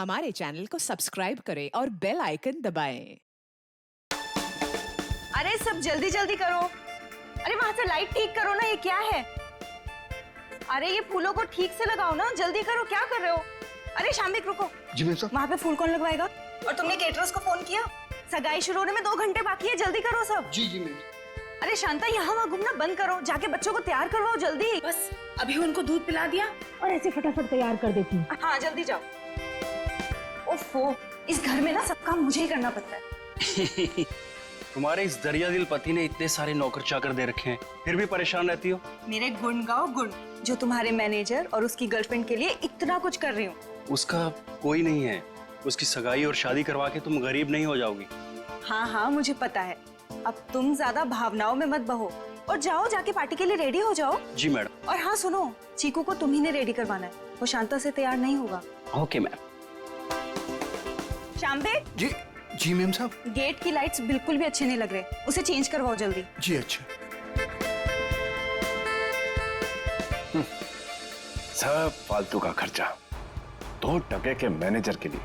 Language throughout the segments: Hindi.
हमारे चैनल को सब्सक्राइब करें और बेल आइकन दबाएं। अरे सब जल्दी जल्दी करो। अरे वहां से लाइट ठीक करो ना, ये क्या है? अरे ये फूलों को ठीक से लगाओ ना, जल्दी करो, क्या कर रहे हो? अरे शाम्बिक रुको। जी मैम साहब। वहां पे फूल कौन लगवाएगा? और तुमने केटरर्स को फोन किया? सगाई शुरू होने में 2 घंटे बाकी है, जल्दी करो सब। जी मैम। अरे शांता, यहाँ वहाँ घूमना बंद करो, जाके बच्चों को तैयार करवाओ जल्दी। बस अभी उनको दूध पिला दिया और ऐसे फटाफट तैयार कर देती हूँ। हाँ जल्दी जाओ। ओफो, इस घर में ना सब काम मुझे ही करना पड़ता है। तुम्हारे इस दरिया दिल पति ने इतने सारे नौकर चाकर दे रखे हैं, फिर भी परेशान रहती हो। मेरे गुण गाओ गुण, जो तुम्हारे मैनेजर और उसकी गर्लफ्रेंड के लिए इतना कुछ कर रही हूँ। उसका कोई नहीं है, उसकी सगाई और शादी करवा के तुम गरीब नहीं हो जाओगी। हाँ हाँ मुझे पता है। अब तुम ज्यादा भावनाओं में मत बहो और जाओ, जाके पार्टी के लिए रेडी हो जाओ। जी मैडम। और हाँ सुनो, चीकू को तुम ही ने रेडी करवाना है, वो शांता से तैयार नहीं होगा। Okay ma'am. शाम्बिक। जी मैम साहब। गेट की लाइट्स बिल्कुल भी अच्छे नहीं लग रहे, उसे चेंज करवाओ जल्दी। जी अच्छा। सब फालतू का खर्चा, 2 टके के मैनेजर के लिए।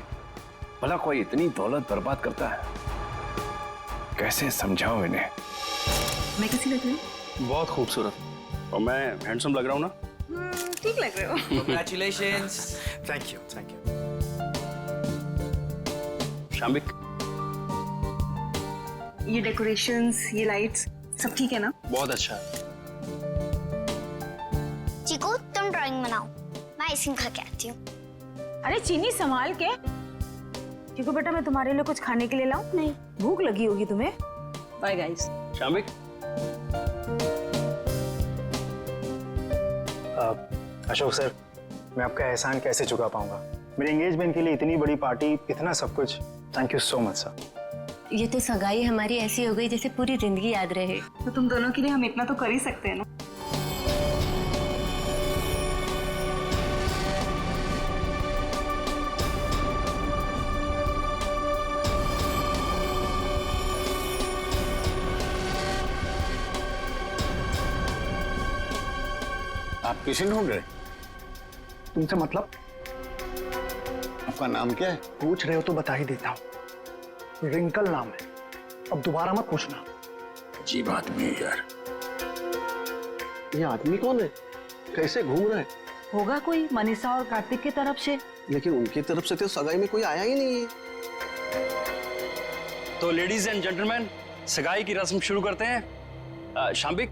भला कोई इतनी दौलत बर्बाद करता है? कैसे समझाऊं इन्हें? मैं कैसी लग रही हूँ? बहुत खूबसूरत। और मैं हैंडसम लग रहा हूँ ना? ठीक लग रहे हो। Congratulations. Thank you thank you. Shambik, ये डेकोरेशंस, ये लाइट्स, सब ठीक है ना? बहुत अच्छा। चीकू तुम ड्राइंग बनाओ, मैं आइसक्रीम खा के आती हूँ। अरे चीनी संभाल के। चीकू बेटा, मैं तुम्हारे लिए कुछ खाने के लिए लाऊं? नहीं। भूख लगी होगी तुम्हें। Bye guys. Shambik, Ashok sir, मैं आपका एहसान कैसे चुका पाऊंगा? मेरे एंगेजमेंट के लिए इतनी बड़ी पार्टी, इतना सब कुछ। Thank you so much sir. ये तो सगाई हमारी ऐसी हो गई जैसे पूरी जिंदगी याद रहे। तो तुम दोनों के लिए हम इतना तो कर ही सकते हैं ना। आप किसी ढूंढ रहे? तुमसे मतलब? आपका नाम क्या है? पूछ रहे हो तो बता ही देता हूँ। रिंकल नाम है, अब दोबारा मत पूछना। अजीब आदमी है यार। ये आदमी कौन है? कैसे घूम रहा है? होगा कोई मनीषा और कार्तिक की तरफ से। लेकिन उनकी तरफ से तो सगाई में कोई आया ही नहीं है। तो लेडीज एंड जेंटलमैन, सगाई की रस्म शुरू करते हैं। शाम्बिक,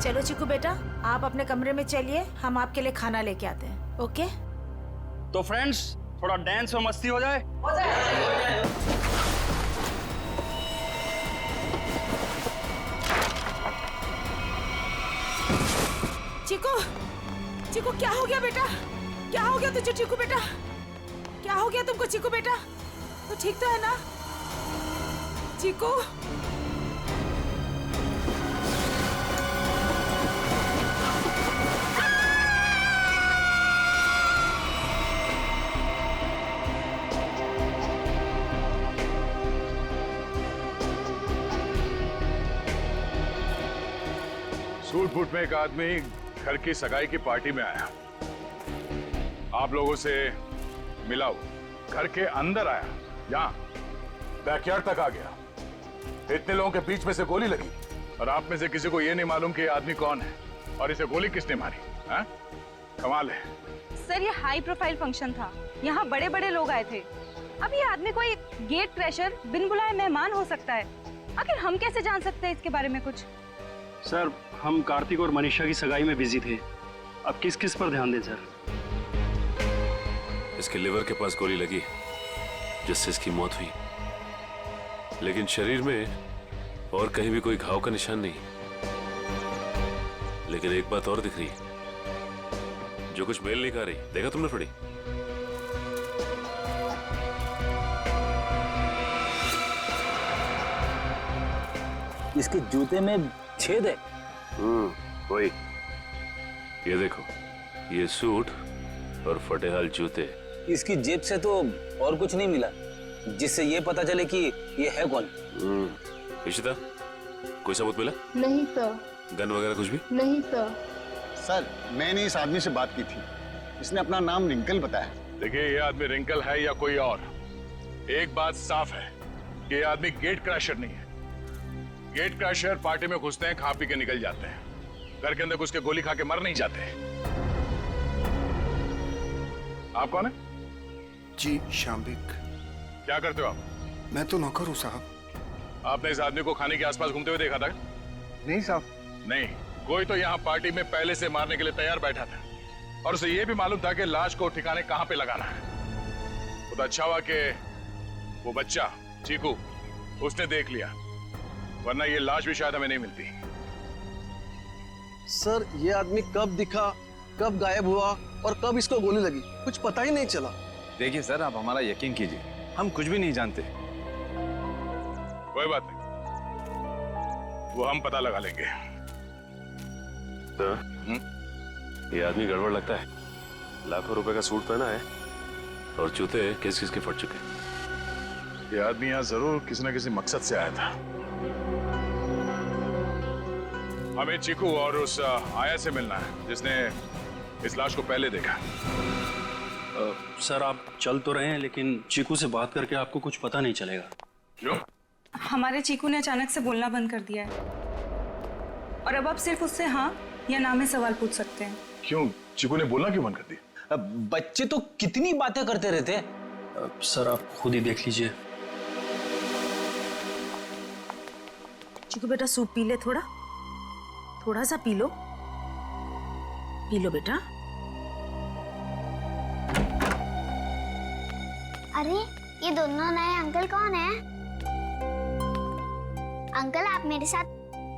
चलो चीकू बेटा, आप अपने कमरे में चलिए, हम आपके लिए खाना लेके आते हैं। ओके? तो फ्रेंड्स, थोड़ा डांस और मस्ती हो जाए। चीकू, चीकू क्या हो गया बेटा? क्या हो गया तुझे चीकू बेटा? क्या हो गया तुमको चीकू बेटा? तो ठीक तो है ना चीकू? सूट बूट में एक आदमी घर की सगाई की पार्टी में आया, आप लोगों से मिला। वो घर के अंदर आया, यहाँ बैकयार्ड तक आ गया। इतने लोगों के बीच में से गोली लगी और आप में से किसी को यह नहीं मालूम कि ये आदमी कौन है और इसे गोली किसने मारी। हाँ? कमाल है। सर ये हाई प्रोफाइल फंक्शन था, यहाँ बड़े बड़े लोग आए थे। अब ये आदमी कोई गेट क्रैशर, बिन बुलाए मेहमान हो सकता है। आखिर हम कैसे जान सकते हैं इसके बारे में कुछ? सर, हम कार्तिक और मनीषा की सगाई में बिजी थे। अब किस किस पर ध्यान दें सर? इसके लिवर के पास गोली लगी जिससे इसकी मौत हुई, लेकिन शरीर में और कहीं भी कोई घाव का निशान नहीं। लेकिन एक बात और दिख रही, जो कुछ मेल नहीं खा रही। देखा तुमने थोड़ी? इसके जूते में छेद है। वही। ये देखो, ये सूट और फटेहाल जूते। इसकी जेब से तो और कुछ नहीं मिला जिससे ये पता चले कि ये है कौन। इशिता, कोई सबूत मिला? नहीं सर। गन वगैरह कुछ भी? नहीं सर। सर मैंने इस आदमी से बात की थी, इसने अपना नाम रिंकल बताया। देखिए, ये आदमी रिंकल है या कोई और, एक बात साफ है कि ये आदमी गेट क्रैशर नहीं है। गेट क्रैशर पार्टी में घुसते हैं, खा पी के निकल जाते हैं, घर के अंदर घुस के गोली खा के मर नहीं जाते। आप कौन है? जी शाम्बिक। क्या करते हो आप? मैं तो नौकर हूँ साहब। आपने इस आदमी को खाने के आसपास घूमते हुए देखा था? नहीं साहब। नहीं, कोई तो यहाँ पार्टी में पहले से मारने के लिए तैयार बैठा था और उसे ये भी मालूम था कि लाश को ठिकाने कहाँ पे लगाना है। वो तो अच्छा हुआ कि वो बच्चा चीकू उसने देख लिया, वरना ये लाश भी शायद हमें नहीं मिलती। सर ये आदमी कब दिखा, कब गायब हुआ और कब इसको गोली लगी, कुछ पता ही नहीं चला। देखिए सर, आप हमारा यकीन कीजिए, हम कुछ भी नहीं जानते। कोई बात नहीं, वो हम पता लगा लेंगे। तो ये आदमी गड़बड़ लगता है। लाखों रुपए का सूट पहना है और जूते किस किस के फट चुके। ये आदमी यहाँ जरूर किसी न किसी मकसद से आया था। हमें चीकू और उस आया से मिलना है जिसने इस लाश को पहले देखा। सर आप चल तो रहे हैं, लेकिन चीकू से बात करके आपको कुछ पता नहीं चलेगा। क्यों? हमारे चीकू ने अचानक से बोलना बंद कर दिया है और अब आप सिर्फ उससे हाँ या ना में सवाल पूछ सकते हैं। क्यों? चीकू ने बोलना क्यों बंद कर दिया? बच्चे तो कितनी बातें करते रहते हैं। सर आप खुद ही देख लीजिए। चिकू बेटा सूप पी ले, थोड़ा सा पी लो बेटा। अरे ये दोनों नए अंकल कौन है? अंकल आप मेरे साथ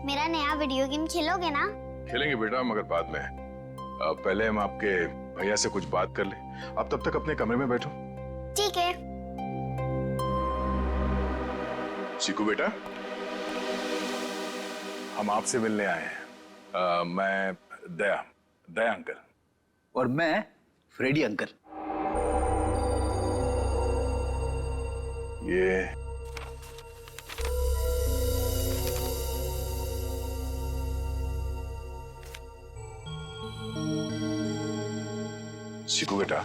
मेरा नया वीडियो गेम खेलोगे ना? खेलेंगे बेटा, मगर बाद में। पहले हम आपके भैया से कुछ बात कर ले। आप तब तक अपने कमरे में बैठो। ठीक है। चीकू बेटा, हम आपसे मिलने आए हैं। मैं दया अंकल। और मैं फ्रेडी अंकल। ये चीकू बेटा,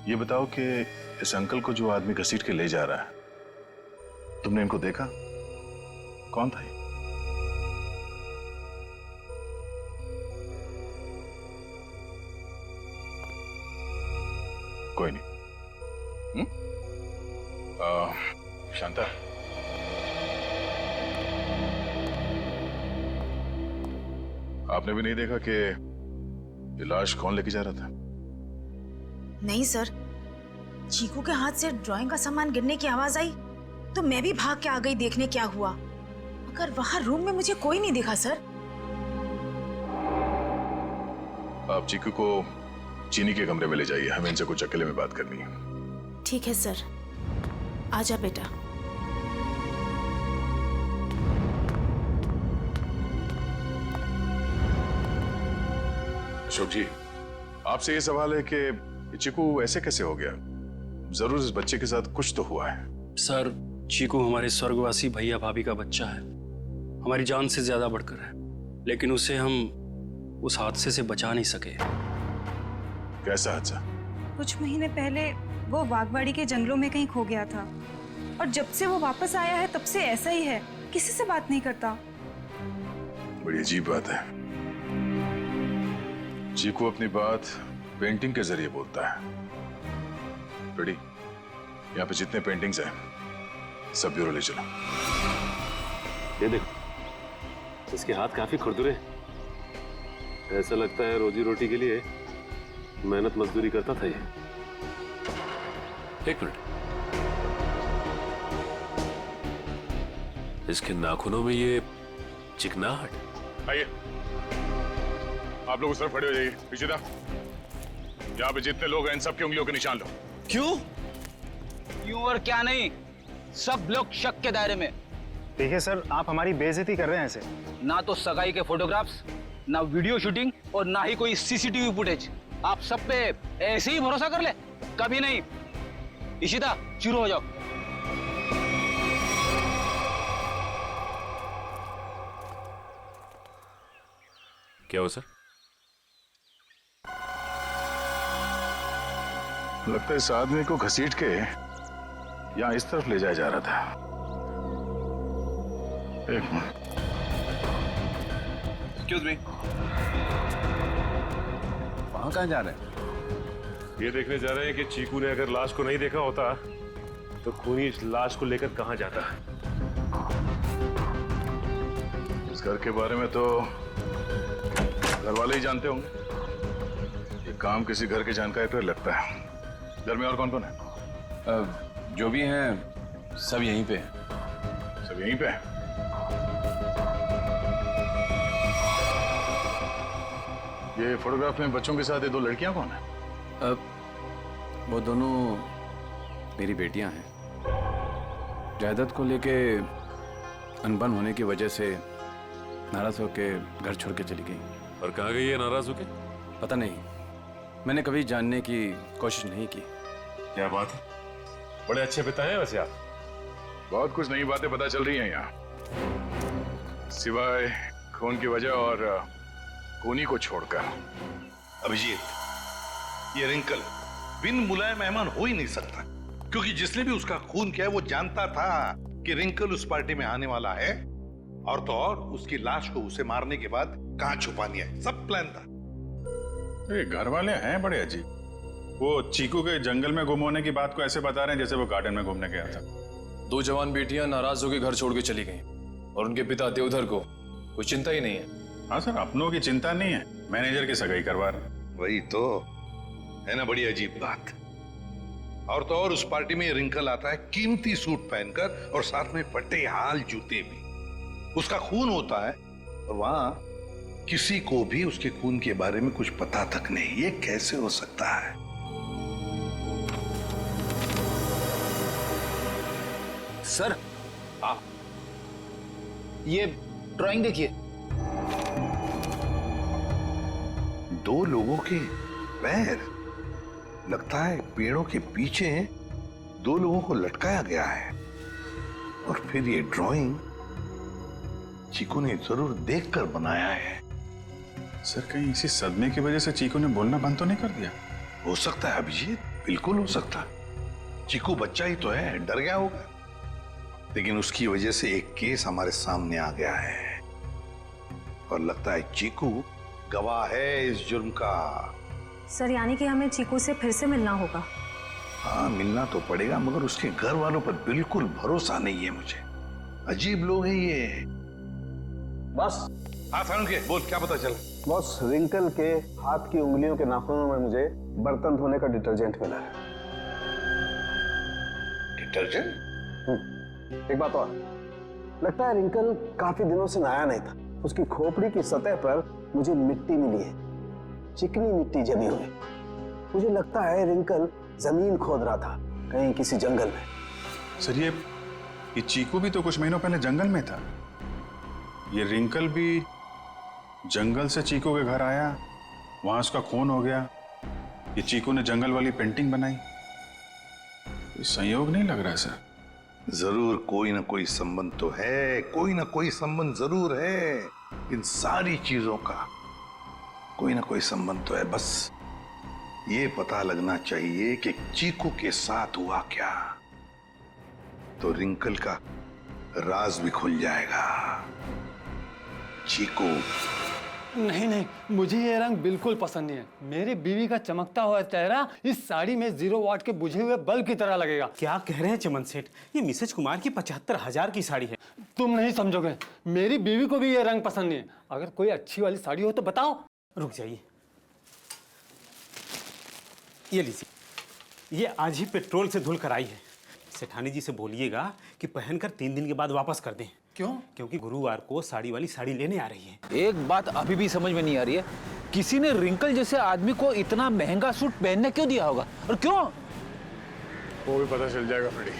ये बताओ कि इस अंकल को जो आदमी घसीट के ले जा रहा है, तुमने इनको देखा? कौन था ये? कोई नहीं। शांता, आपने भी नहीं देखा कि ये लाश कौन लेके जा रहा था? नहीं सर, चीकू के हाथ से ड्राइंग का सामान गिरने की आवाज आई तो मैं भी भाग के आ गई देखने क्या हुआ, मगर वहां रूम में मुझे कोई नहीं दिखा सर। आप चीकू को चीनी के कमरे में ले जाइए, हमें इनसे कुछ अकेले में बात करनी है। ठीक है सर, आजा बेटा। अशोक जी, आपसे ये सवाल है कि चीकू ऐसे कैसे हो गया? जरूर इस बच्चे के साथ कुछ तो हुआ है। सर चीकू हमारे स्वर्गवासी भैया भाभी का बच्चा है, हमारी जान से ज्यादा बढ़कर है, लेकिन उसे हम उस हादसे से बचा नहीं सके। कैसा हादसा? कुछ महीने पहले वो वागवाड़ी के जंगलों में कहीं खो गया था और जब से वो वापस आया है तब से ऐसा ही है, किसी से बात नहीं करता। बड़ी अजीब बात है। चीकू अपनी बात पेंटिंग के जरिए बोलता है। बड़ी, यहाँ पे जितने पेंटिंग्स हैं सब ब्यूरो ले चलो। ये देखो, इसके हाथ काफी खुरदुरे हैं। ऐसा लगता है रोजी रोटी के लिए मेहनत मजदूरी करता था ये। एक मिनट, इसके नाखूनों में ये चिकनाहट। आइए, आप लोग उस तरफ खड़े हो जाइए। पीछे था, यहाँ पे जितने लोग हैं इन सबकी उंगलियों के निशान लो। क्यों? क्यों और क्या नहीं, सब लोग शक के दायरे में। देखिए सर, आप हमारी बेइज्जती कर रहे हैं ऐसे। ना तो सगाई के फोटोग्राफ्स, ना वीडियो शूटिंग और ना ही कोई सीसीटीवी फुटेज। आप सब पे ऐसे ही भरोसा कर ले? कभी नहीं। इशिता, शुरू हो जाओ। क्या हुआ सर? लगता है इस आदमी को घसीट के यहाँ इस तरफ ले जाया जा रहा था। एक मिनट। एक्सक्यूज मी, वहां कहाँ जा रहे हैं? ये देखने जा रहे हैं कि चीकू ने अगर लाश को नहीं देखा होता तो खूनी इस लाश को लेकर कहां जाता। इस घर के बारे में तो घर वाले ही जानते होंगे। ये काम किसी घर के जानकारी पर लगता है। घर में और कौन कौन है? जो भी हैं सब यहीं पे हैं। सब यहीं पे हैं? ये फोटोग्राफ में बच्चों के साथ ये दो लड़कियां कौन है? वो दोनों मेरी बेटियां हैं। जायदाद को लेके अनबन होने की वजह से नाराज होके घर छोड़ के चली गई। और कहाँ गई है नाराज होके? पता नहीं, मैंने कभी जानने की कोशिश नहीं की। क्या बात है, बड़े अच्छे पिता हैं वैसे आप। बहुत कुछ नई बातें पता चल रही हैं यहाँ, सिवाय खून की वजह और खूनी को छोड़कर। अभिजीत, ये रिंकल बिन बुलाए मेहमान हो ही नहीं सकता, क्योंकि जिसने भी उसका खून किया वो जानता था कि रिंकल उस पार्टी में आने वाला है, और तो और उसकी लाश को उसे मारने के बाद कहां छुपानी है, सब प्लान था। ये घर वाले हैं बड़े अजीब। वो चीकू के जंगल में गुम होने की बात को ऐसे बता रहे हैं जैसे वो गार्डन में घूमने गया था। दो जवान बेटियां नाराज होकर घर छोड़ के चली गईं और उनके पिता देवधर को कोई चिंता ही नहीं है। हाँ सर, अपनों की चिंता नहीं है, मैनेजर की सगाई करवा रहे। वही तो है ना, बड़ी अजीब बात। और तो और उस पार्टी में रिंकल आता है कीमती सूट पहनकर और साथ में फटे हाल जूते भी। उसका खून होता है और वहां किसी को भी उसके खून के बारे में कुछ पता तक नहीं। ये कैसे हो सकता है? सर, ये ड्राइंग देखिए। दो लोगों के पैर, लगता है पेड़ों के पीछे दो लोगों को लटकाया गया है। और फिर ये ड्राइंग चीकू ने जरूर देखकर बनाया है। सर, कहीं इसी सदमे की वजह से चीकू ने बोलना बंद तो नहीं कर दिया? हो सकता है अभिजीत, बिल्कुल हो सकता है। चीकू बच्चा ही तो है, डर गया होगा। लेकिन उसकी वजह से एक केस हमारे सामने आ गया है और लगता है चीकू गवाह है इस जुर्म का। सर, यानी कि हमें चीकू से फिर से मिलना होगा? हाँ, मिलना तो पड़ेगा, मगर उसके घर वालों पर बिल्कुल भरोसा नहीं है मुझे। अजीब लोग हैं ये। बस। हाँ सारुण के, बोल, क्या पता चला? बॉस, रिंकल के हाथ की उंगलियों के नाखूनों में मुझे बर्तन धोने का डिटर्जेंट मिला है। डिटर्जेंट? एक बात और, लगता है रिंकल काफी दिनों से नहाया नहीं था। उसकी खोपड़ी की सतह पर मुझे मिट्टी मिली है, चिकनी मिट्टी जमी हुई। मुझे लगता है रिंकल जमीन खोद रहा था कहीं किसी जंगल में। सर, ये चीकू भी तो कुछ महीनों पहले जंगल में था। ये रिंकल भी जंगल से चीकू के घर आया, वहां उसका खून हो गया। ये चीकू ने जंगल वाली पेंटिंग बनाई। कोई संयोग नहीं लग रहा है सर। जरूर कोई ना कोई संबंध तो है, कोई ना कोई संबंध जरूर है। इन सारी चीजों का कोई ना कोई संबंध तो है। बस ये पता लगना चाहिए कि चीकू के साथ हुआ क्या, तो रिंकल का राज भी खुल जाएगा। चीकू, नहीं नहीं, मुझे ये रंग बिल्कुल पसंद नहीं है। मेरी बीवी का चमकता हुआ चेहरा इस साड़ी में 0 वाट के बुझे हुए बल्ब की तरह लगेगा। क्या कह रहे हैं चमन सेठ? ये मिसेज कुमार की 75,000 की साड़ी है। तुम नहीं समझोगे, मेरी बीवी को भी ये रंग पसंद नहीं है। अगर कोई अच्छी वाली साड़ी हो तो बताओ। रुक जाइए, ये लीजिए, ये आज ही पेट्रोल से धुल कर आई है। सेठानी जी से बोलिएगा कि पहनकर 3 दिन के बाद वापस कर दें। क्यों? क्योंकि गुरुवार को साड़ी वाली साड़ी लेने आ रही है। एक बात अभी भी समझ में नहीं आ रही है, किसी ने रिंकल जैसे आदमी को इतना महंगा सूट पहनने क्यों दिया होगा और क्यों? वो भी पता चल जाएगा फ्रेडी।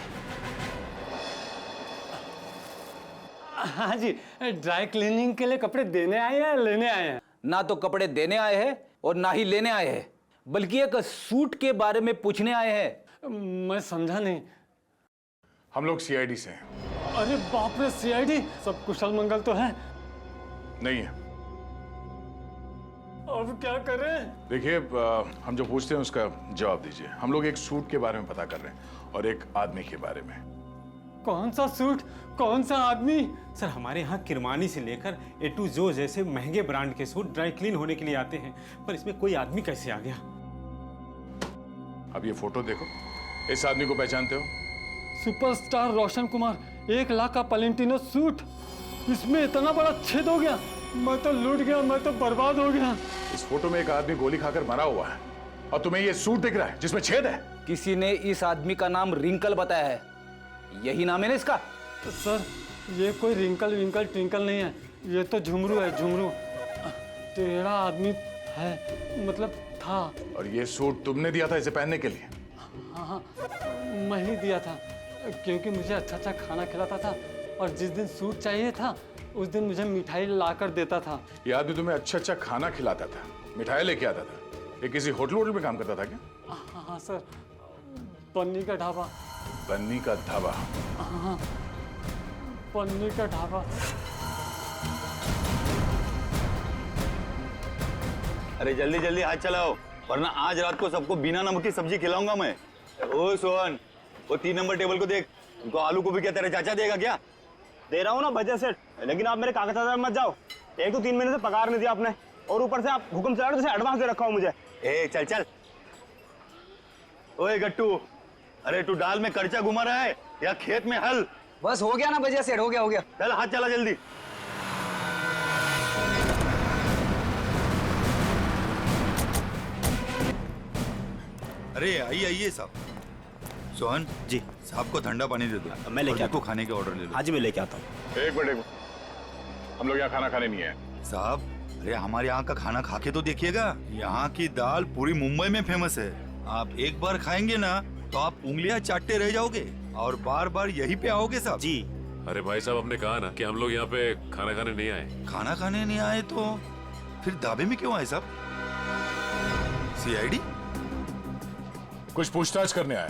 हाँ जी, ड्राई क्लीनिंग के लिए कपड़े देने आए हैं या लेने आए हैं? ना तो कपड़े देने आए हैं और ना ही लेने आए हैं, बल्कि एक सूट के बारे में पूछने आए हैं। मैं समझा नहीं। हम लोग सीआईडी से हैं। अरे बाप रे, सीआईडी? सब कुशल मंगल तो है? नहीं है। अब क्या करें? देखिए, हम जो पूछते हैं उसका जवाब दीजिए। हम लोग एक सूट के बारे में पता कर रहे हैं और एक आदमी के बारे में। कौन सा सूट, कौन सा आदमी? सर, हमारे यहाँ किरमानी से लेकर ए टू जो जैसे महंगे ब्रांड के सूट ड्राई क्लीन होने के लिए आते हैं, पर इसमें कोई आदमी कैसे आ गया? अब ये फोटो देखो, इस आदमी को पहचानते हो? सुपरस्टार रोशन कुमार, 1 लाख का पलेंटिनो सूट, इसमें इतना बड़ा छेद हो गया। मैं तो लूट गया, मैं तो बर्बाद हो गया। इस फोटो में एक आदमी गोली खाकर मरा हुआ है और तुम्हें ये सूट दिख रहा है जिसमें छेद है। किसी ने इस आदमी का नाम रिंकल बताया है, यही नाम है ना इसका? सर, ये कोई रिंकल विंकल ट्विंकल नहीं है, ये तो झुमरू है, झुमरू। टेढ़ा आदमी है, मतलब था। और ये सूट तुमने दिया था इसे पहनने के लिए? हाँ, मैं ही दिया था, क्योंकि मुझे अच्छा अच्छा खाना खिलाता था और जिस दिन सूट चाहिए था उस दिन मुझे मिठाई ला कर देता था। ये आदमी तुम्हें अच्छा अच्छा खाना खिलाता था, मिठाई लेके आता था। ये किसी होटल में काम करता था क्या? हाँ सर, पन्नी का ढाबा। बन्नी का ढाबा? हाँ, पन्नी का ढाबा। अरे जल्दी जल्दी हाथ चलाओ, वरना आज रात को सबको बिना नमक की सब्जी खिलाऊंगा मैं। ओ सोहन, वो 3 नंबर टेबल को देख, उनको आलू गोभी क्या तेरा चाचा देगा क्या? दे रहा हूँ ना बजट सेट, लेकिन आप मेरे कागजात मत जाओ। एक तो 3 महीने से पगार नहीं दिया आपने, और ऊपर से आप हुक्म चला रहे हो जैसे एडवांस दे रखा हो मुझे। ए चल चल। ओए गट्टू, अरे तू दाल में कर्चा घुमा रहा है या खेत में हल? बस हो गया ना बजट सेट, हो गया। चल हाथ चला जल्दी। अरे आइए आइए साहब। सोहन जी, साहब को ठंडा पानी दे दो। मैं लेके आता हूं। खाने के ऑर्डर ले लो। हाँ जी, मैं लेके आता हूँ। एक मिनट, हम लोग यहाँ खाना खाने नहीं आए साहब। अरे हमारे यहाँ का खाना खा के तो देखिएगा, यहाँ की दाल पूरी मुंबई में फेमस है। आप एक बार खाएंगे ना तो आप उंगलियां चाटते रह जाओगे और बार बार यहीं पे आओगे साहब जी। अरे भाई साहब, आपने कहा ना कि हम लोग यहाँ पे खाना खाने नहीं आए। खाना खाने नहीं आए तो फिर ढाबे में क्यों आए साहब? सीआईडी? कुछ पूछताछ करने आए।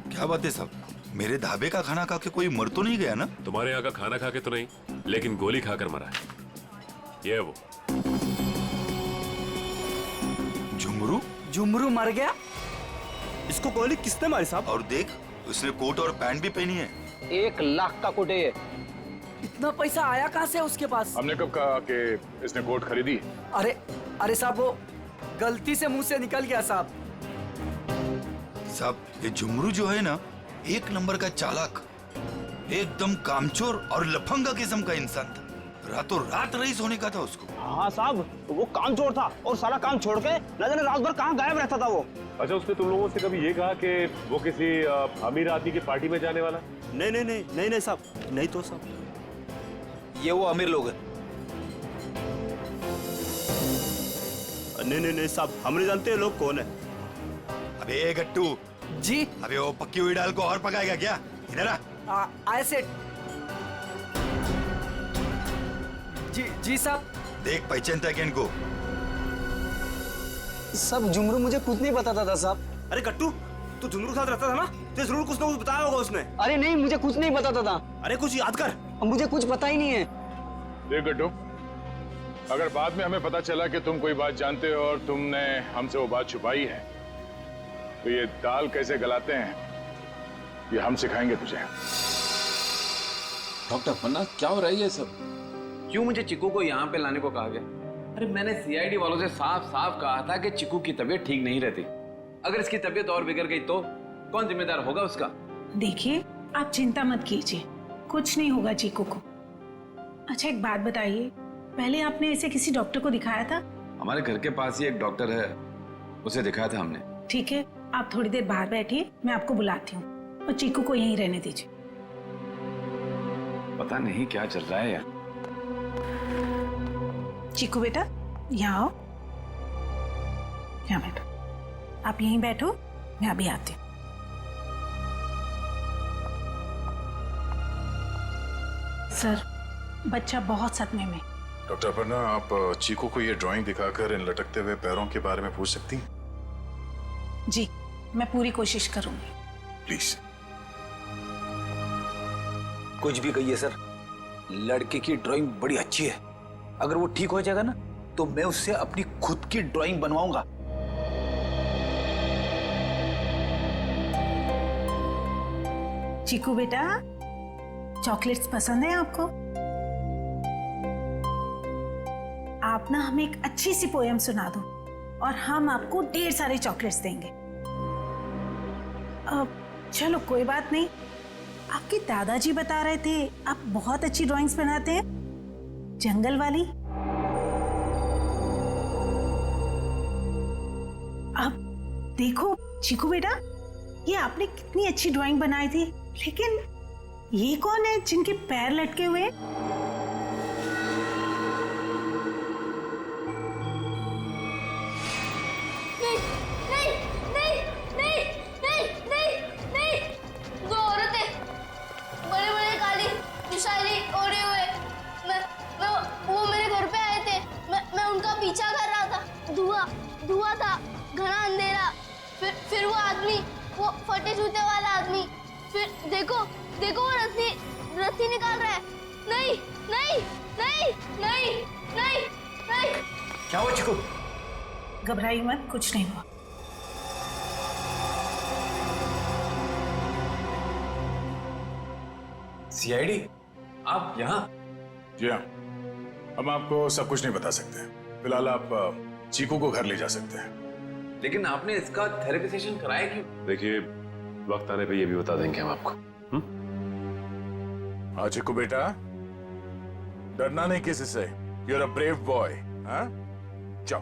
क्या बात है साहब, मेरे ढाबे का खाना खा के कोई मर तो नहीं गया ना? तुम्हारे यहाँ का खाना खा के तो नहीं, लेकिन गोली खाकर मरा है। ये वो झुमरू? झुमरू मर गया? इसको गोली किसने मारी साहब? और देख, उसने कोट और पैंट भी पहनी है। 1 लाख का कोट है ये। इतना पैसा आया कहाँ से उसके पास? हमने कब कहा कि इसने कोट खरीदी? अरे साहब, वो गलती से मुंह से निकल गया साहब। साहब, ये झुमरू जो है ना, 1 नंबर का चालाक, एकदम कामचोर और लफंगा किस्म का इंसान था। रातों रात रईस होने का था उसको। हाँ साहब, वो कामचोर था और सारा काम छोड़ के न जाने रात भर कहाँ गायब रहता था वो। अच्छा, उसने तुम लोगों से कभी ये कहा कि वो किसी अमीर आदमी की पार्टी में जाने वाला? नहीं साहब, नहीं तो साहब, ये वो अमीर लोग हैं। नहीं साहब, हम नहीं जानते लोग कौन है। अबे गट्टू जी। अबे वो पक्की हुई दाल को और पकाएगा क्या? इधर आ। आए सेठ जी साहब। देख, पहचानता है क्या इनको? सब झुमरू मुझे कुछ नहीं बताता था साहब। अरे गट्टू, तू झुमरू के साथ रहता था ना, तो जरूर कुछ ना कुछ बताया होगा उसने। अरे नहीं, मुझे कुछ नहीं बताता था। अरे कुछ याद कर। मुझे कुछ पता ही नहीं है। देख गट्टू, अगर बाद में हमें पता चला कि तुम कोई बात जानते हो और तुमने हमसे वो बात छुपाई है, तो ये दाल कैसे गलाते हैं ये हम सिखाएंगे तुझे। डॉक्टर पन्ना, क्या हो रहा है ये सब? क्यों मुझे चिकू को यहाँ पे लाने को कहा गया? अरे मैंने सीआईडी वालों से साफ साफ कहा था कि चिकू की तबीयत ठीक नहीं रहती। अगर इसकी तबीयत और बिगड़ गई तो कौन जिम्मेदार होगा उसका? देखिए, आप चिंता मत कीजिए, कुछ नहीं होगा चीकू को। अच्छा, एक बात बताइए, पहले आपने इसे किसी डॉक्टर को दिखाया था? हमारे घर के पास ही एक डॉक्टर है, उसे दिखाया था हमने। ठीक है, आप थोड़ी देर बाहर बैठिए, मैं आपको बुलाती हूँ, और चीकू को यहीं रहने दीजिए। पता नहीं क्या चल रहा है यार। चीकू बेटा, यहाँ आओ, यहाँ बैठो। आप यहीं बैठो, मैं अभी आती हूँ। सर, बच्चा बहुत सदमे में, डॉक्टर अपर्णा, आप चीकू को ये ड्राइंग दिखाकर इन लटकते हुए पैरों के बारे में पूछ सकती हैं? जी, मैं पूरी कोशिश करूंगी। प्लीज। कुछ भी कहिए सर, लड़के की ड्राइंग बड़ी अच्छी है। अगर वो ठीक हो जाएगा ना, तो मैं उससे अपनी खुद की ड्राइंग बनवाऊंगा। चीकू बेटा, चॉकलेट्स पसंद है आपको? आप ना हमें एक अच्छी सी पोएम सुना दो और हम आपको ढेर सारे चॉकलेट्स देंगे। चलो कोई बात नहीं, आपके दादाजी बता रहे थे आप बहुत अच्छी ड्राइंग्स बनाते हैं, जंगल वाली। अब देखो चीकू बेटा, ये आपने कितनी अच्छी ड्राइंग बनाई थी, लेकिन ये कौन है जिनके पैर लटके हुए हैं? पीछा कर रहा था, धुआं था, घना अंधेरा, फिर वो आदमी, वो फटे जूते वाला आदमी, फिर देखो वो रस्सी निकाल रहा है। नहीं नहीं नहीं नहीं नहीं नहीं। क्या हुआ चिकू? घबराइए मत, कुछ नहीं हुआ। सीआईडी, आप यहाँ? जी हाँ, हम आपको सब कुछ नहीं बता सकते। फिलहाल आप चीकू को घर ले जा सकते हैं। लेकिन आपने इसका थेरेपी सेशन कराया क्यों? देखिए, वक्त आने पे ये भी बता देंगे हम आपको। हाँ चिकू बेटा, डरना नहीं किसी से। You are a brave boy. हाँ, जाओ।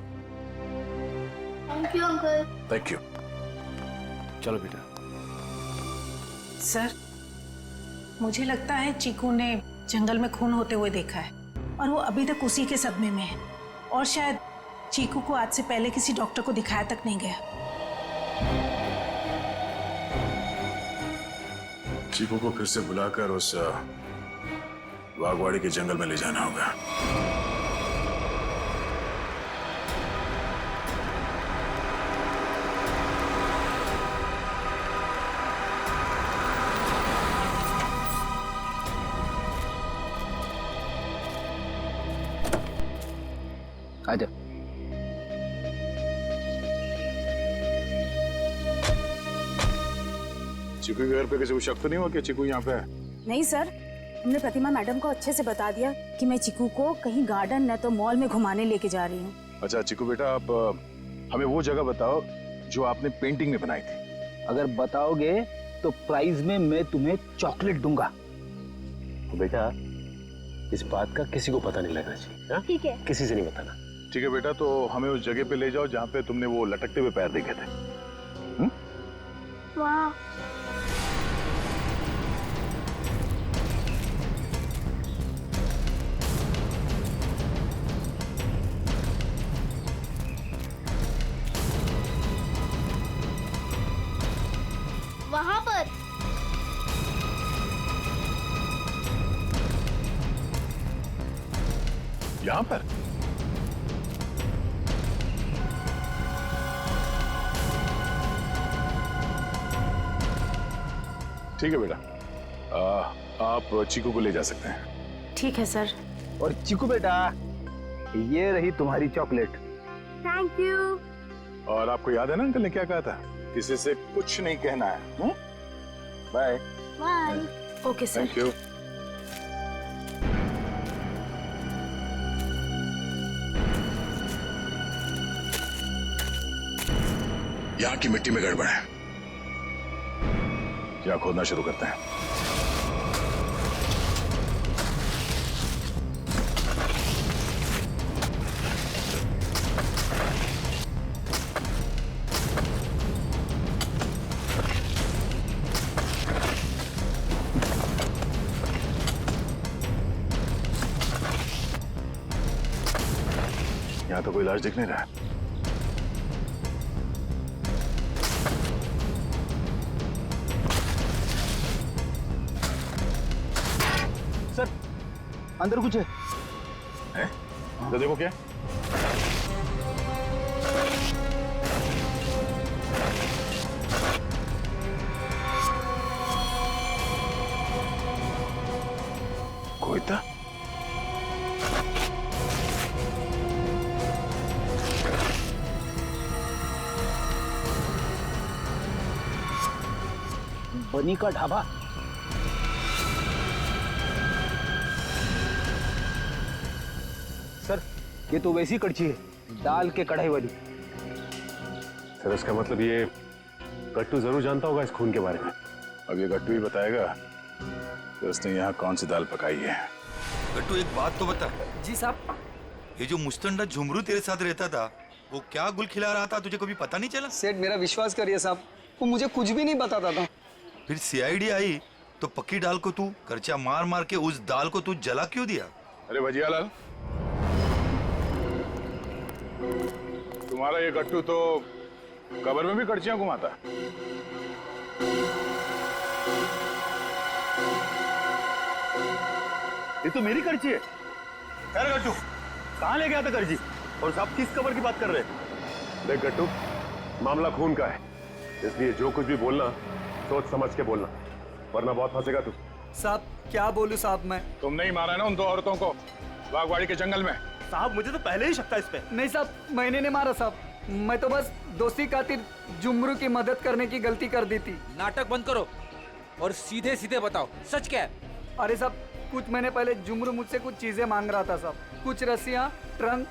Thank you uncle. Thank you. चलो बेटा। सर, मुझे लगता है चीकू ने जंगल में खून होते हुए देखा है और वो अभी तक उसी के सदमे में है, और शायद चीकू को आज से पहले किसी डॉक्टर को दिखाया तक नहीं गया। चीकू को फिर से बुलाकर उस बागवाड़ी के जंगल में ले जाना होगा। आजा। चीकू के घर पे किसी को शक तो नहीं हुआ कि चीकू यहाँ पे है? नहीं सर, हमने प्रतिमा मैडम को अच्छे से बता दिया कि मैं चिकू को कहीं गार्डन न तो मॉल में घुमाने लेके जा रही हूँ। अच्छा चिकू बेटा, आप हमें वो जगह बताओ जो आपने पेंटिंग में बनाई थी। अगर बताओगे तो प्राइज में मैं तुम्हें चॉकलेट दूंगा। बेटा, इस बात का किसी को पता नहीं लगना चाहिए। ठीक है। किसी से नहीं बताना। ठीक है बेटा, तो हमें उस जगह पे ले जाओ जहाँ पे तुमने वो लटकते हुए पैर देखे थे। वाह। वहां पर यहाँ पर? ठीक है बेटा, आप चीकू को ले जा सकते हैं। ठीक है सर। और चिकू बेटा, ये रही तुम्हारी चॉकलेट। Thank you. और आपको याद है ना अंकल ने क्या कहा था? किसी से कुछ नहीं कहना है। Bye. Bye. Okay sir. Thank you. यहाँ की मिट्टी में गड़बड़ है, यहाँ खोदना शुरू करते हैं। यहाँ तो कोई इलाज दिख नहीं रहा है। सर, अंदर कुछ है? तो देखो क्या कोई था। बनी का ढाबा। सर ये तो वैसी कड़छी है, दाल के कढ़ाई वाली। सर इसका मतलब ये गट्टू जरूर जानता होगा इस खून के बारे में। अब ये गट्टू ही बताएगा कि उसने यहाँ कौन सी दाल पकाई है। गट्टू एक बात तो बता। जी साहब। ये जो मुस्तंडा झुमरू तेरे साथ रहता था, वो क्या गुल खिला रहा था, तुझे कभी पता नहीं चला? सेठ मेरा विश्वास करिए साहब, वो मुझे कुछ भी नहीं बताता था। फिर सीआईडी आई तो पक्की दाल को तू करचा मार मार के उस दाल को तू जला क्यों दिया? अरे भजियालाल, तुम्हारा ये गट्टू तो कब्र में भी कड़चियां घुमाता है। ये तो मेरी कड़ची है। खैर गट्टू, कहाँ ले गया था कड़ची? और साहब किस कब्र की बात कर रहे हैं? देख गट्टू, मामला खून का है, इसलिए जो कुछ भी बोलना सोच समझ के बोलना, वरना बहुत फंसेगा तू। साहब क्या बोलूं साहब मैं? तुमने ही मारा ना उन दो औरतों को बागवाड़ी के जंगल में। साहब मुझे तो पहले ही शक था इस पे। नहीं साहब, मैंने नहीं मारा साहब, मैं तो बस दोस्ती खातिर जुमरू की मदद करने की गलती कर दी थी। नाटक बंद करो और सीधे सीधे बताओ सच क्या है? अरे साहब कुछ महीने पहले जुमरू मुझसे कुछ चीजें मांग रहा था साहब, कुछ रस्सियाँ, ट्रंक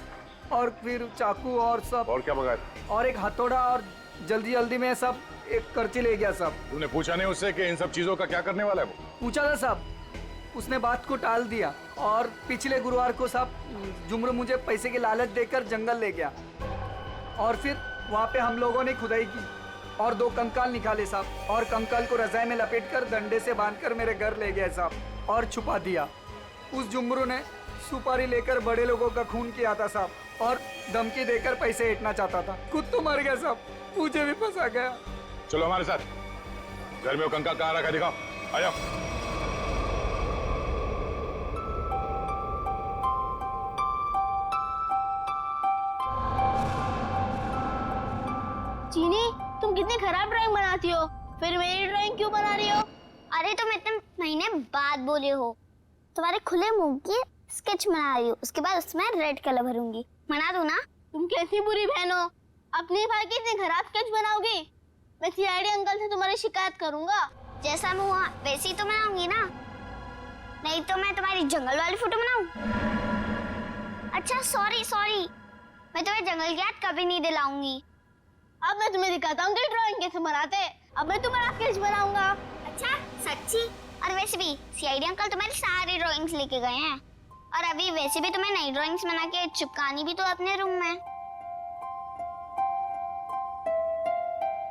और फिर चाकू और सब। और क्या मंगाया? और एक हथौड़ा और जल्दी जल्दी में सब एक करची ले गया साहब। तूने पूछा नहीं उससे कि इन सब चीजों का क्या करने वाला है वो? पूछा था साहब, उसने बात को टाल दिया और पिछले गुरुवार को साहब जुमरू मुझे पैसे की लालच देकर जंगल ले गया और फिर वहाँ पे हम लोगों ने खुदाई की और 2 कंकाल निकाले साहब, और कंकाल को रजाई में लपेटकर डंडे से बांधकर मेरे घर ले गए साहब और छुपा दिया। उस जुमरू ने सुपारी लेकर बड़े लोगों का खून किया था साहब और धमकी देकर पैसे ऐंठना चाहता था। खुद तो मर गया साहब, मुझे भी फंसा गया। चलो हमारे साथ, घर में वो कंकाल कहाँ रखा दिखाओ, आ जाओ। चीनी, तुम कितनी खराब ड्राइंग बनाती हो, फिर मेरी ड्राइंग क्यों बना रही हो? अरे तुम इतने महीने बाद बोले हो, तुम्हारे खुले मुंह की स्केच बना रही हूँ, उसके बाद उसमें रेड कलर भरूंगी। मना दूं ना? तुम कैसी बुरी बहन हो, अपने भाई की इतनी खराब स्केच बनाओगी? मैं सीआईडी अंकल से तुम्हारी शिकायत करूंगा। जैसा मुंह हुआ वैसे ही तो बनाऊंगी ना, नहीं तो मैं तुम्हारी जंगल वाली फोटो बनाऊं? अच्छा सॉरी, मैं तुम्हें जंगल की याद कभी नहीं दिलाऊंगी। अब मैं तुम्हें दिखाता हूँ कि ड्राइंग कैसे बनाते हैं। अब मैं तुम्हारा स्केच बनाऊंगा। अच्छा सच्ची? और वैसे भी सीआईडी अंकल तुम्हारी सारी ड्राइंग्स लेके गए हैं, और अभी वैसे भी तुम्हें नई ड्राइंग्स बना के चिपकानी भी तो अपने रूम में।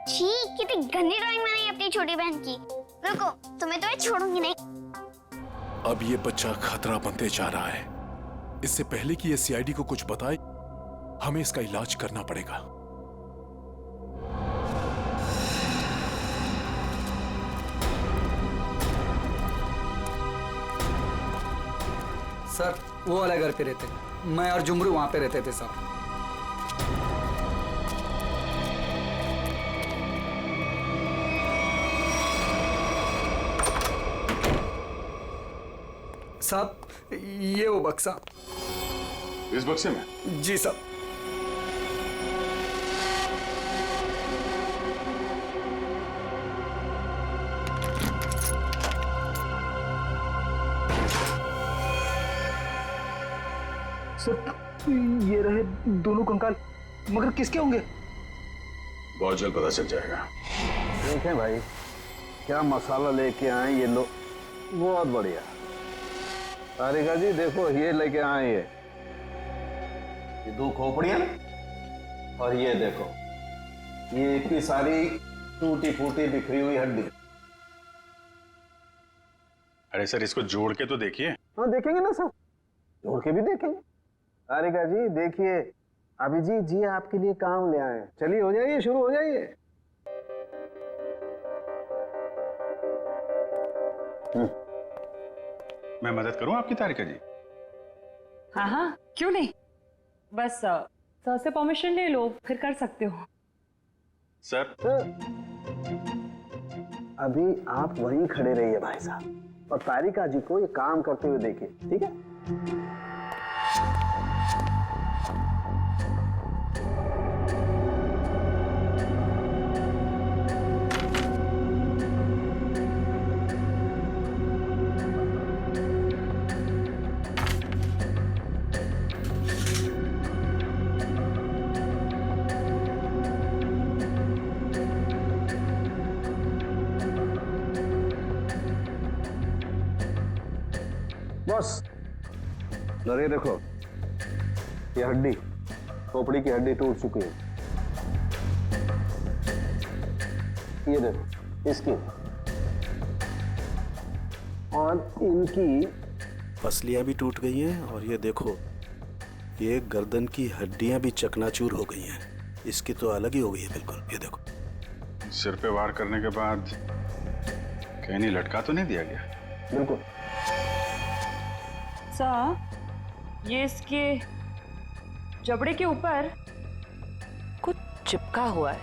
छी, कितनी गंदी ड्राइंग बनाई अपनी छोटी बहन की। रुको, तुम्हें तो मैं छोड़ूंगी नहीं। अब ये बच्चा खतरा बनते जा रहा है। इससे पहले कि ये सीआईडी को कुछ बताए, हमें इसका इलाज करना पड़ेगा। सर वो वाला घर पे रहते, मैं और जुमरू वहाँ पे रहते थे साहब। साहब ये वो बक्सा। इस बक्से में? जी साहब। सर ये रहे दोनों कंकाल, मगर किसके होंगे? बहुत जल्द पता चल जाएगा। देखें भाई, क्या मसाला लेके आए ये लोग, बहुत बढ़िया। तारिका जी देखो, ये लेके आए ये 2 खोपड़ियां, और ये देखो ये इतनी सारी टूटी फूटी बिखरी हुई हड्डी। अरे सर इसको जोड़ के तो देखिए। हाँ देखेंगे ना सर, जोड़ के भी देखेंगे। तारिका जी देखिए, अभिजीत जी आपके लिए काम ले आए। चलिए हो जाइए, शुरू हो जाइए। मैं मदद करूं आपकी तारिका जी? हाँ हाँ क्यों नहीं, बस सर से परमिशन ले लो, फिर कर सकते हो। सर अभी आप वहीं खड़े रहिए भाई साहब, और तारिका जी को ये काम करते हुए देखिए, ठीक है? बस अरे देखो, ये हड्डी, खोपड़ी की हड्डी टूट चुकी है। ये देखो इसकी, और इनकी पसलियां भी टूट गई हैं, और ये देखो ये गर्दन की हड्डियां भी चकनाचूर हो गई हैं। इसकी तो अलग ही हो गई है बिल्कुल। ये देखो सिर पे वार करने के बाद कहीं नहीं लटका तो नहीं दिया गया? बिल्कुल। सर ये इसके जबड़े के ऊपर कुछ चिपका हुआ है,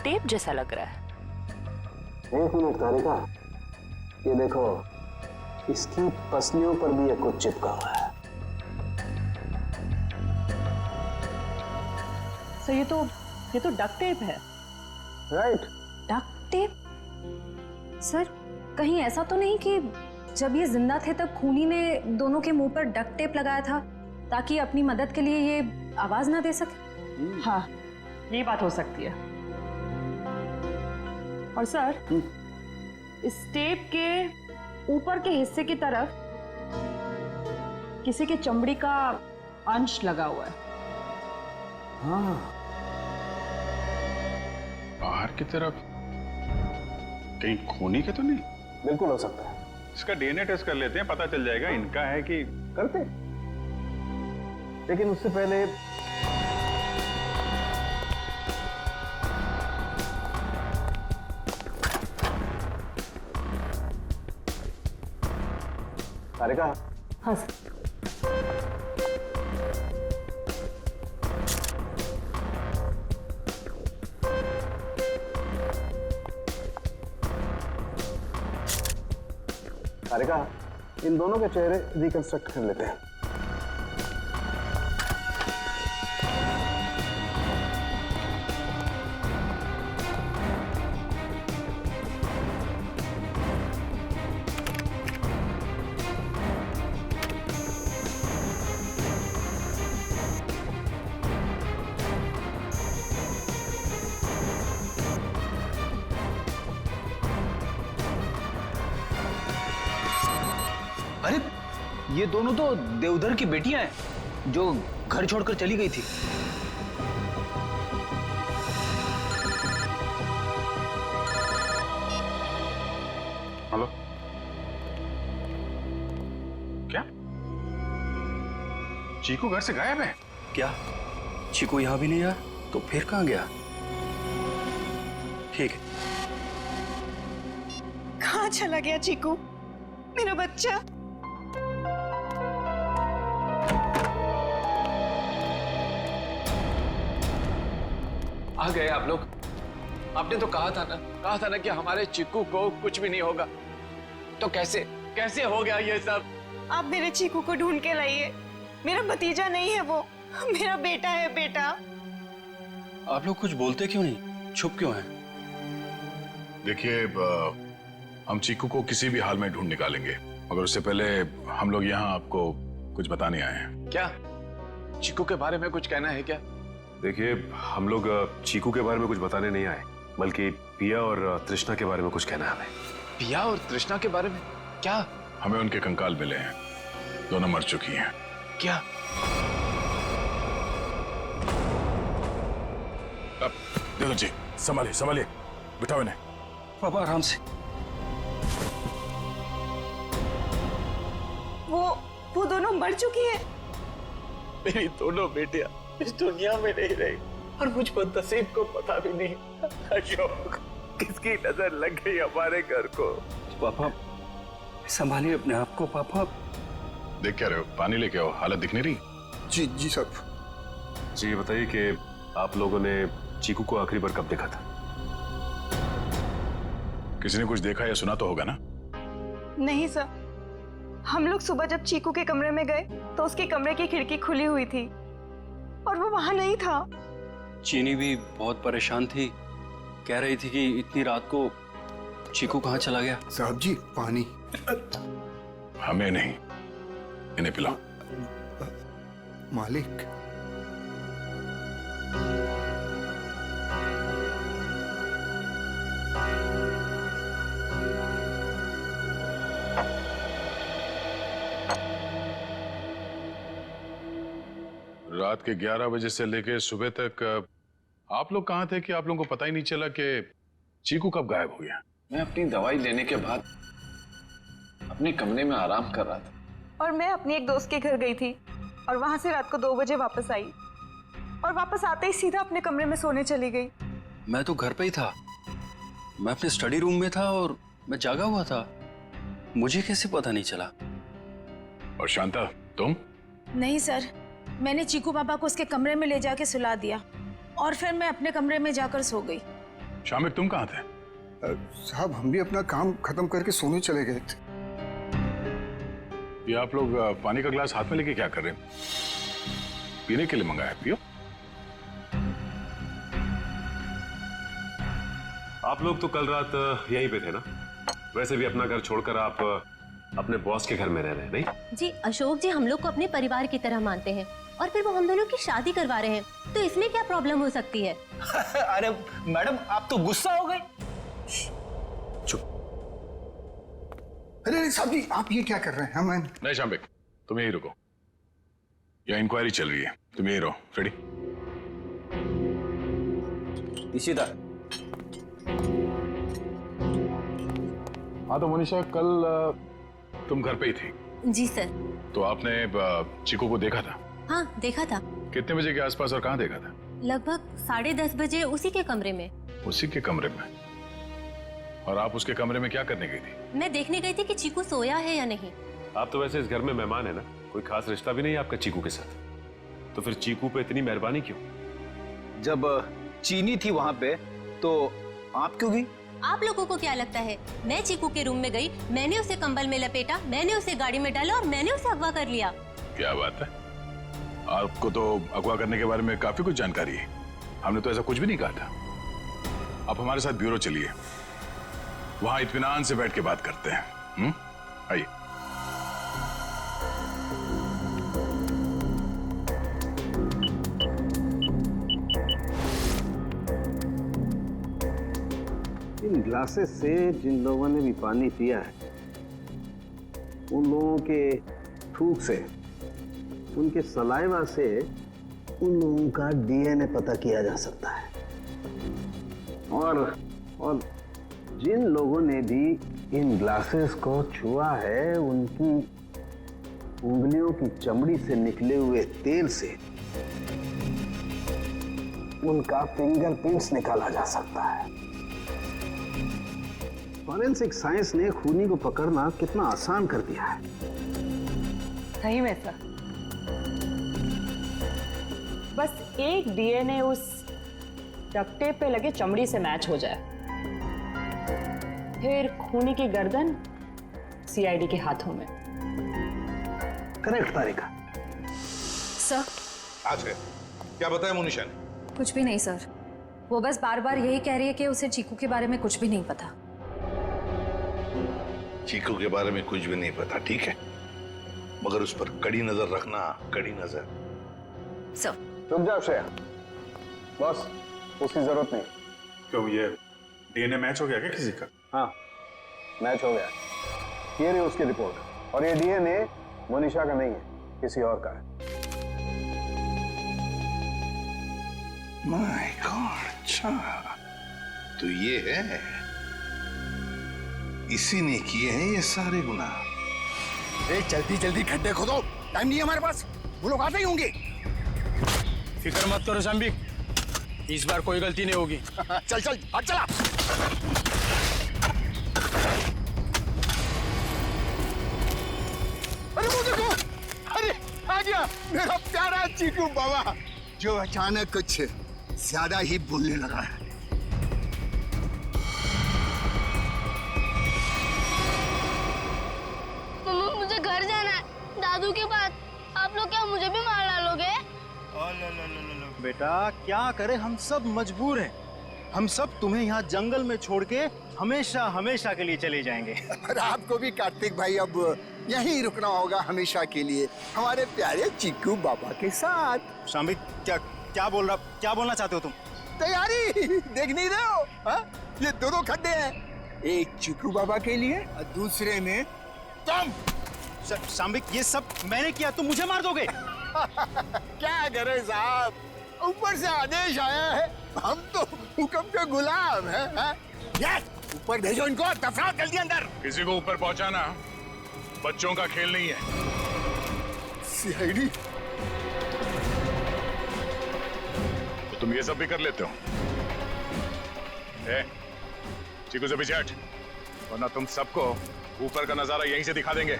टेप जैसा लग रहा है। एक मिनट तारिका, ये देखो इसकी पसलियों पर भी ये कुछ चिपका हुआ है। सर ये तो डक्ट टेप है। राइट। Duct tape? सर कहीं ऐसा तो नहीं कि जब ये जिंदा थे तब खूनी ने दोनों के मुंह पर डक्ट टेप लगाया था ताकि अपनी मदद के लिए ये आवाज ना दे सके? हाँ, ये बात हो सकती है। और सर इस टेप के ऊपर के हिस्से की तरफ किसी के चमड़ी का अंश लगा हुआ है। हाँ। बाहर की तरफ कहीं खूनी के तो नहीं? बिल्कुल हो सकता है। इसका डीएनए टेस्ट कर लेते हैं, पता चल जाएगा इनका है कि। करते, लेकिन उससे पहले तारिका। हाँ सर। तारिका, इन दोनों के चेहरे रिकंस्ट्रक्ट कर लेते हैं। अरे ये दोनों तो देवधर की बेटियां हैं जो घर छोड़कर चली गई थी। हेलो, क्या चीकू घर से गायब है? क्या चीकू यहाँ भी नहीं आया? तो फिर कहाँ गया? ठीक है। कहाँ चला गया चीकू, मेरा बच्चा? आ गए आप लोग। आपने तो कहा था ना कि हमारे चिक्कू को कुछ भी नहीं होगा। तो कैसे हो गया ये सब? आप मेरे चीकू को ढूंढ के लाइए। मेरा भतीजा नहीं है वो, मेरा बेटा है। बेटा, आप लोग कुछ बोलते क्यों नहीं, चुप क्यों हैं? देखिए, हम चीकू को किसी भी हाल में ढूंढ निकालेंगे, मगर उससे पहले हम लोग यहाँ आपको कुछ बताने आए हैं। क्या चिक्कू के बारे में कुछ कहना है क्या? देखिए, हम लोग चीकू के बारे में कुछ बताने नहीं आए, बल्कि पिया और तृष्णा के बारे में कुछ कहना है हमें। पिया और तृष्णा के बारे में क्या? हमें उनके कंकाल मिले हैं, दोनों मर चुकी हैं। क्या? अब देखो जी, संभालिए, बिठाओ इन्हें। पापा आराम से। वो दोनों मर चुकी है। मेरी दोनों बेटियां इस दुनिया में नहीं रही और मुझ पर नसीब को पता भी नहीं। अशोक, किसकी नजर लग गई हमारे घर को? पापा संभालिए अपने आप को। पापा देख क्या रहे हो? पानी लेके आओ, हालत दिख नहीं रही। जी जी साहब। जी ये बताइए कि आप लोगों ने चीकू को आखिरी बार कब देखा था? किसी ने कुछ देखा या सुना तो होगा ना? नहीं सर, हम लोग सुबह जब चीकू के कमरे में गए तो उसके कमरे की खिड़की खुली हुई थी और वो वहां नहीं था। चीनी भी बहुत परेशान थी, कह रही थी कि इतनी रात को चीकू कहाँ चला गया। साहब जी पानी। हमें नहीं, इन्हें पिलाओ। मालिक। रात के 11 बजे से लेके सुबह तक आप लोग कहाँ थे कि आप लोगों को पता ही नहीं चला कि चीकू कब गायब हो गया? मैं अपनी दवाई लेने के बाद अपने कमरे में आराम कर रहा था और मैं अपनी एक दोस्त के घर गई थी और वहां से रात को 2 बजे वापस आई और वापस आते ही सीधा अपने कमरे में सोने चली गई। मैं तो घर पे ही था, मैं अपने स्टडी रूम में था और मैं जागा हुआ था, मुझे कैसे पता नहीं चला। और शांता तुम? नहीं सर, मैंने चीकू पापा को उसके कमरे में ले जाके सुला दिया और फिर मैं अपने कमरे में जाकर सो गई। शामिक तुम कहाँ थे? साहब हम भी अपना काम खत्म करके सोने चले गए थे। ये आप लोग पानी का गिलास हाथ में लेके क्या कर रहे हैं? पीने के लिए मंगाया, पियो। आप लोग तो कल रात यहीं पे थे ना? वैसे भी अपना घर छोड़कर आप अपने बॉस के घर में रह रहे हैं, नहीं? जी अशोक जी हम लोग को अपने परिवार की तरह मानते हैं और फिर वो हम दोनों की शादी करवा रहे हैं, तो इसमें क्या प्रॉब्लम हो सकती है? अरे मैडम आप तो गुस्सा हो गए। चुप। अरे साहब जी आप ये क्या कर रहे हैं? मैं नहीं शामिक तुम यहीं रुको, यहाँ इंक्वायरी चल रही है, तुम यहीं रहो। रेडी? सीधा। हाँ तो मनीषा कल तुम घर पे ही थी? जी सर। तो आपने चीकू को देखा था? हाँ देखा था। कितने बजे के आसपास और कहाँ देखा था? लगभग 10:30 बजे उसी के कमरे में। उसी के कमरे में? और आप उसके कमरे में क्या करने गई थी? मैं देखने गई थी कि चीकू सोया है या नहीं। आप तो वैसे इस घर में मेहमान है ना, कोई खास रिश्ता भी नहीं है आपका चीकू के साथ, तो फिर चीकू पे इतनी मेहरबानी क्यों? जब चीनी थी वहां पे तो आप क्यों गई? आप लोगों को क्या लगता है मैं चीकू के रूम में गई, मैंने उसे कंबल में लपेटा, मैंने उसे गाड़ी में डाला और मैंने उसे अगवा कर लिया? क्या बात है, आपको तो अगवा करने के बारे में काफी कुछ जानकारी है। हमने तो ऐसा कुछ भी नहीं कहा था। आप हमारे साथ ब्यूरो चलिए, वहां इत्मीनान से बैठ के बात करते हैं। आइए। इन ग्लासेस से जिन लोगों ने भी पानी पिया है उन लोगों के थूक से, उनके सलाइवा से उन लोगों का डीएनए पता किया जा सकता है। और जिन लोगों ने भी इन ग्लासेस को छुआ है उनकी उंगलियों की चमड़ी से निकले हुए तेल से उनका फिंगरप्रिंट्स निकाला जा सकता है। फॉरेंसिक साइंस ने खूनी को पकड़ना कितना आसान कर दिया है। सही में सर, बस एक डीएनए उस डक्ट टेप पे लगे चमड़ी से मैच हो जाए, फिर खूनी की गर्दन सीआईडी के हाथों में। करेक्ट तारिका। सर आज है क्या बताया मुनीषा ने? कुछ भी नहीं सर, वो बस बार बार यही कह रही है कि उसे चीकू के बारे में कुछ भी नहीं पता। चीकू के बारे में कुछ भी नहीं पता, ठीक है, मगर उस पर कड़ी नजर रखना, कड़ी नजर। सर रुक जाओ श्रेया, बॉस उसकी जरूरत नहीं। क्यों, ये डीएनए मैच हो गया क्या किसी का? हाँ मैच हो गया, ये रही उसकी रिपोर्ट, और ये डीएनए मनीषा का नहीं है, किसी और का है। माय गॉड, अच्छा तो ये है, इसी ने किए हैं ये सारे गुनाह। जल्दी जल्दी खड्डे खोदो, टाइम नहीं है हमारे पास, वो लोग आते ही होंगे। फिक्र मत करो शाम्बिक, इस बार कोई गलती नहीं होगी। चल चल हट चला। अरे वो देखो, अरे आ गया मेरा प्यारा चीकू बाबा, जो अचानक कुछ ज्यादा ही बोलने लगा है। मम्मा मुझे घर जाना है, दादू के पास। आप लोग क्या मुझे भी मार डालोगे? बेटा क्या करें, हम सब मजबूर हैं। हम सब तुम्हें यहाँ जंगल में छोड़ के हमेशा हमेशा के लिए चले जाएंगे। और आपको भी कार्तिक भाई अब यहीं रुकना होगा हमेशा के लिए, हमारे प्यारे चीकू बाबा के साथ। शाम्बिक क्या बोलना चाहते हो तुम? तैयारी देख नहीं रहे हो? हा? ये दो खड्डे हैं, एक चीकू बाबा के लिए और दूसरे में तुम। शाम्बिक ये सब मैंने किया, तुम मुझे मार दोगे? क्या करें साहब, ऊपर से आदेश आया है, हम तो हुक्म के गुलाम हैं। ऊपर भेजो इनको, दफनाओ जल्दी अंदर। किसी को ऊपर पहुंचाना बच्चों का खेल नहीं है। सीआईडी तो तुम ये सब भी कर लेते हो? चीकू से पीछे हट, वरना तुम सबको ऊपर का नजारा यहीं से दिखा देंगे।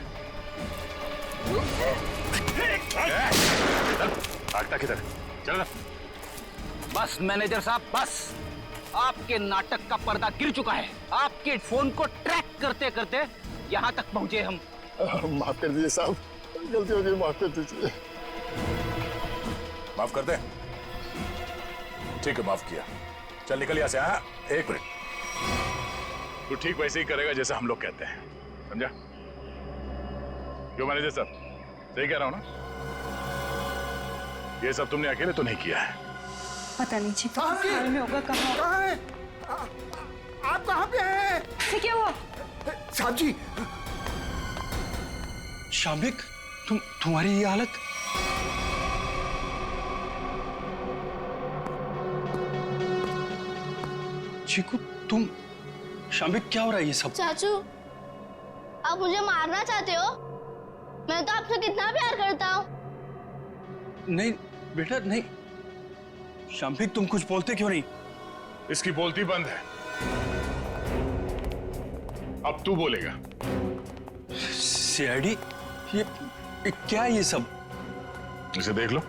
भागता किधर? चल। बस मैनेजर साहब बस, आपके नाटक का पर्दा गिर चुका है। आपके फोन को ट्रैक करते करते यहाँ तक पहुंचे हम। माफ कर दीजिए साहब, गलती हो गई, माफ कर दीजिए। माफ कर दे? ठीक है, माफ किया। चल निकल यहाँ से। हाँ, एक मिनट, तू ठीक वैसे ही करेगा जैसे हम लोग कहते हैं, समझा? क्यों मैनेजर साहब, सही कह रहा हूँ ना? ये सब तुमने अकेले तो नहीं किया है। पता नहीं जी हाल में होगा। कहाँ है आप? कहाँ पे हैं? क्या हुआ? साहब जी। शाम्बिक, तुम्हारी ये हालत? चीकू तुम, शाम्बिक क्या हो रहा है ये सब? चाचू, आप मुझे मारना चाहते हो? मैं तो आपसे कितना प्यार करता हूँ। नहीं बेटा नहीं। शाम्बिक तुम कुछ बोलते क्यों नहीं? इसकी बोलती बंद है, अब तू बोलेगा। सीआईडी, ये क्या है ये सब? इसे देख लो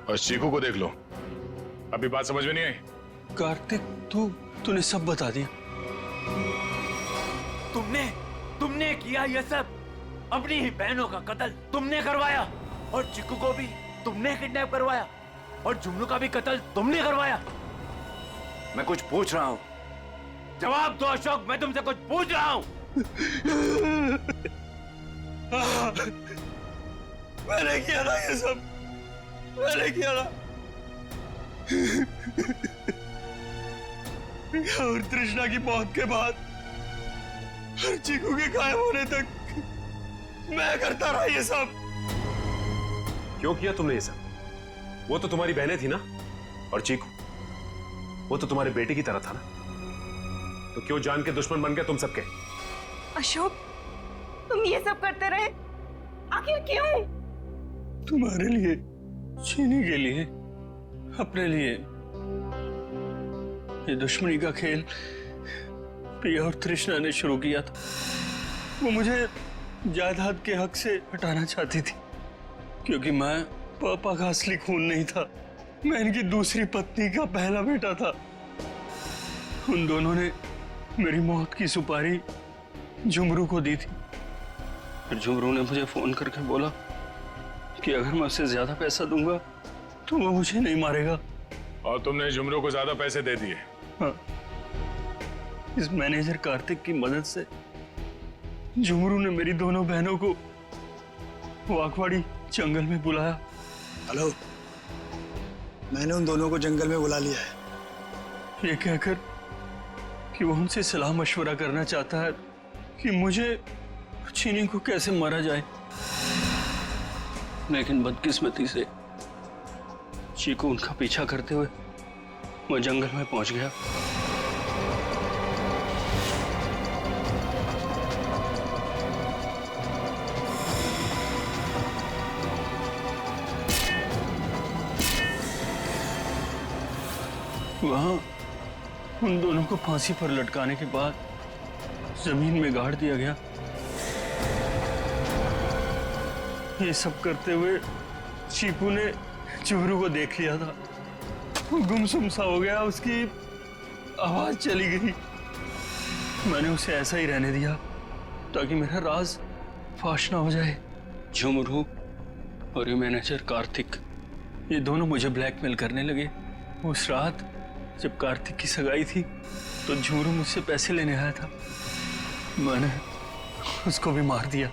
और चीकू को देख लो। अभी बात समझ में नहीं आई? कार्तिक तूने सब बता दिया। तुमने किया ये सब, अपनी ही बहनों का कत्ल तुमने करवाया, और चिक्कू को भी तुमने किडनैप करवाया, और जुमनू का भी कत्ल तुमने करवाया। मैं कुछ पूछ रहा हूँ। जवाब दो अशोक, मैं तुमसे कुछ पूछ रहा हूँ। मैंने किया ना ये सब, मैंने किया ना। और तृष्णा की मौत के बाद हर चीकू के गायब होने तक मैं करता रहा ये सब। क्यों किया तुमने ये सब? वो तो तुम्हारी बहनें थी ना, और चीकू वो तो तुम्हारे बेटे की तरह था ना, तो क्यों जान के दुश्मन बन गए तुम सबके? अशोक, तुम ये सब करते रहे, आखिर क्यों? तुम्हारे लिए, चीनी के लिए, अपने लिए। ये दुश्मनी का खेल प्रिया और तृष्णा ने शुरू किया था। वो मुझे जायदाद के हक से हटाना चाहती थी, क्योंकि मैं पापा का असली खून नहीं था, मैं इनकी दूसरी पत्नी का पहला बेटा था। उन दोनों ने मेरी मौत की सुपारी झुमरू को दी थी। फिर झुमरू ने मुझे फोन करके बोला कि अगर मैं उसे ज्यादा पैसा दूंगा तो वो मुझे नहीं मारेगा। और तुमने झुमरू को ज्यादा पैसे दे दिए? हाँ, इस मैनेजर कार्तिक की मदद से झुमरू ने मेरी दोनों बहनों को वाकवाड़ी जंगल में बुलाया। हेलो, मैंने उन दोनों को जंगल में बुला लिया है। ये कहकर कि वो उनसे सलाह मशवरा करना चाहता है कि मुझे चीनी को कैसे मारा जाए। लेकिन बदकिस्मती से चीकू उनका पीछा करते हुए वो जंगल में पहुंच गया। वहां उन दोनों को फांसी पर लटकाने के बाद जमीन में गाड़ दिया गया। ये सब करते हुए चीकू ने जुगनू को देख लिया था। वो गुमसुम सा हो गया, उसकी आवाज चली गई। मैंने उसे ऐसा ही रहने दिया ताकि मेरा राज फाश ना हो जाए। झुमरू और ये मैनेजर कार्तिक, ये दोनों मुझे ब्लैकमेल करने लगे। उस रात जब कार्तिक की सगाई थी तो झुमरू मुझसे पैसे लेने आया था, मैंने उसको भी मार दिया।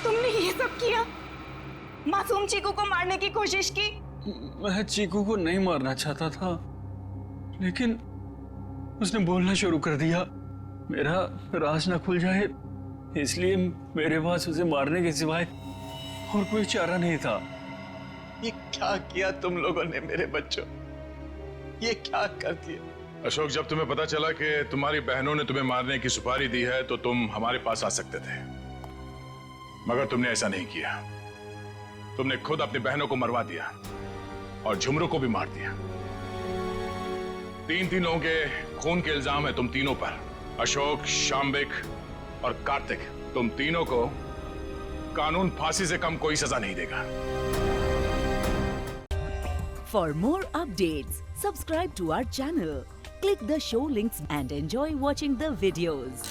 तुमने ये सब किया? मासूम चीकू को मारने की कोशिश की? मैं चीकू को नहीं मारना चाहता था, लेकिन उसने बोलना शुरू कर दिया। मेरा राज ना खुल जाए, इसलिए मेरे पास उसे मारने के सिवाय और कोई चारा नहीं था। ये क्या किया तुम लोगों ने मेरे बच्चों? ये क्या कर दिया? अशोक, जब तुम्हें पता चला कि तुम्हारी बहनों ने तुम्हें मारने की सुपारी दी है तो तुम हमारे पास आ सकते थे, मगर तुमने ऐसा नहीं किया। तुमने खुद अपनी बहनों को मरवा दिया और झुमरू को भी मार दिया। तीन लोगों के खून के इल्जाम है तुम तीनों पर। अशोक, शाम्बिक और कार्तिक, तुम तीनों को कानून फांसी से कम कोई सजा नहीं देगा। For more updates, subscribe to our channel, click the show links and enjoy watching the videos.